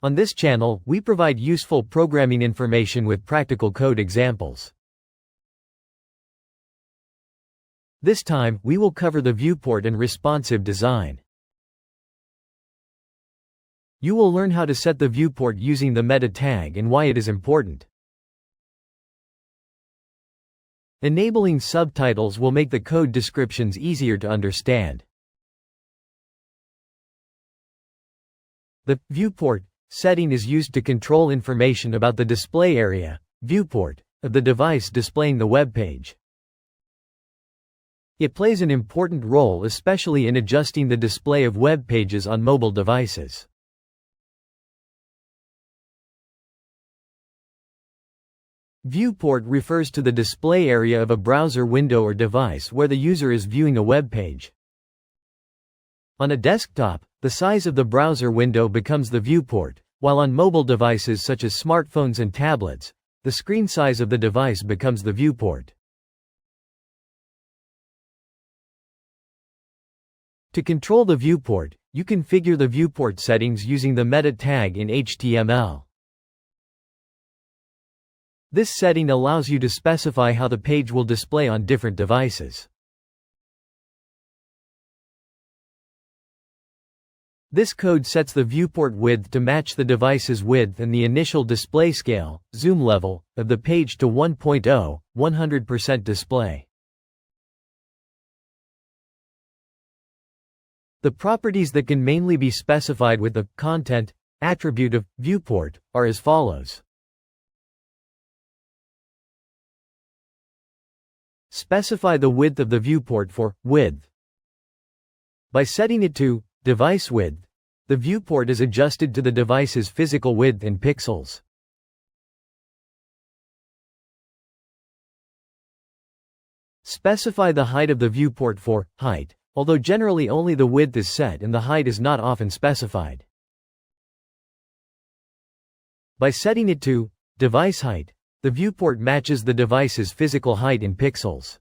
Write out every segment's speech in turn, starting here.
On this channel, we provide useful programming information with practical code examples. This time, we will cover the viewport and responsive design. You will learn how to set the viewport using the meta tag and why it is important. Enabling subtitles will make the code descriptions easier to understand. The viewport setting is used to control information about the display area, viewport, of the device displaying the web page. It plays an important role especially in adjusting the display of web pages on mobile devices. Viewport refers to the display area of a browser window or device where the user is viewing a web page. On a desktop, the size of the browser window becomes the viewport, while on mobile devices such as smartphones and tablets, the screen size of the device becomes the viewport. To control the viewport, you configure the viewport settings using the meta tag in HTML. This setting allows you to specify how the page will display on different devices. This code sets the viewport width to match the device's width and the initial display scale, zoom level, of the page to 1.0, 100% display. The properties that can mainly be specified with the content attribute of viewport are as follows. Specify the width of the viewport for width. By setting it to device width, the viewport is adjusted to the device's physical width in pixels. Specify the height of the viewport for height, although generally only the width is set and the height is not often specified. By setting it to device height, the viewport matches the device's physical height in pixels.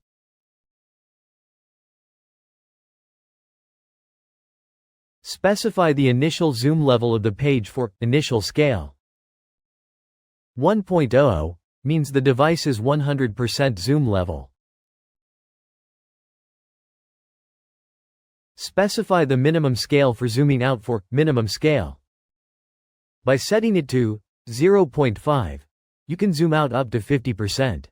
Specify the initial zoom level of the page for initial scale. 1.0 means the device's 100% zoom level. Specify the minimum scale for zooming out for minimum scale. By setting it to 0.5, you can zoom out up to 50%.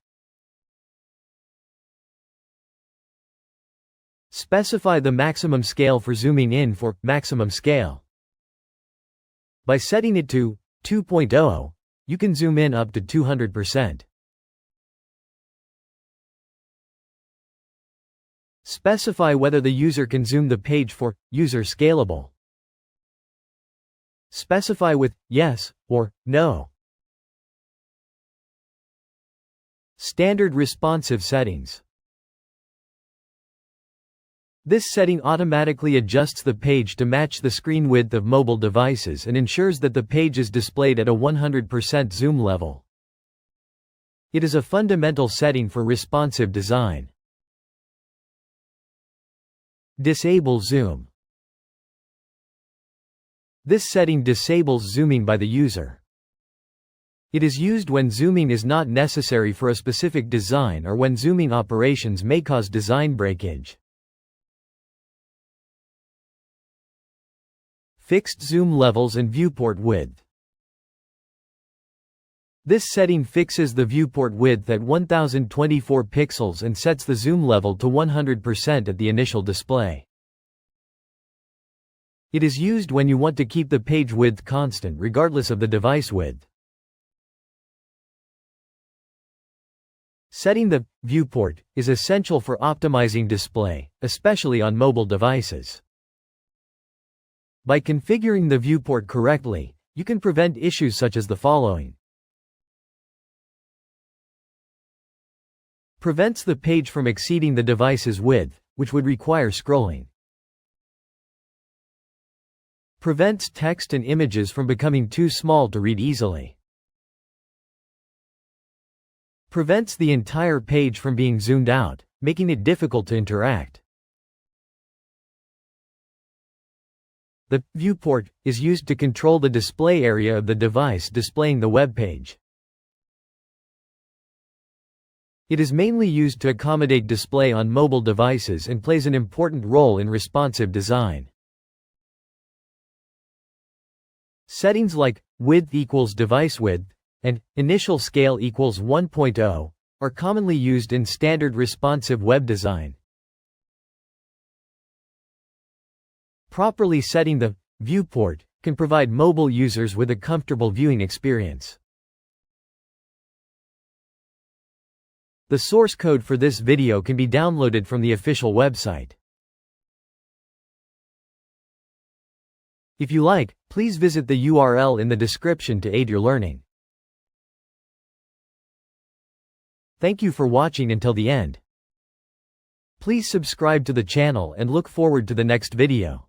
Specify the maximum scale for zooming in for maximum scale. By setting it to 2.0, you can zoom in up to 200%. Specify whether the user can zoom the page for user scalable. Specify with yes or no. Standard responsive settings. This setting automatically adjusts the page to match the screen width of mobile devices and ensures that the page is displayed at a 100% zoom level. It is a fundamental setting for responsive design. Disable zoom. This setting disables zooming by the user. It is used when zooming is not necessary for a specific design or when zooming operations may cause design breakage. Fixed zoom levels and viewport width. This setting fixes the viewport width at 1024 pixels and sets the zoom level to 100% at the initial display. It is used when you want to keep the page width constant regardless of the device width. Setting the viewport is essential for optimizing display, especially on mobile devices. By configuring the viewport correctly, you can prevent issues such as the following. Prevents the page from exceeding the device's width, which would require scrolling. Prevents text and images from becoming too small to read easily. Prevents the entire page from being zoomed out, making it difficult to interact. The viewport is used to control the display area of the device displaying the web page. It is mainly used to accommodate display on mobile devices and plays an important role in responsive design. Settings like width equals device width and initial scale equals 1.0 are commonly used in standard responsive web design. Properly setting the viewport can provide mobile users with a comfortable viewing experience. The source code for this video can be downloaded from the official website. If you like, please visit the URL in the description to aid your learning. Thank you for watching until the end. Please subscribe to the channel and look forward to the next video.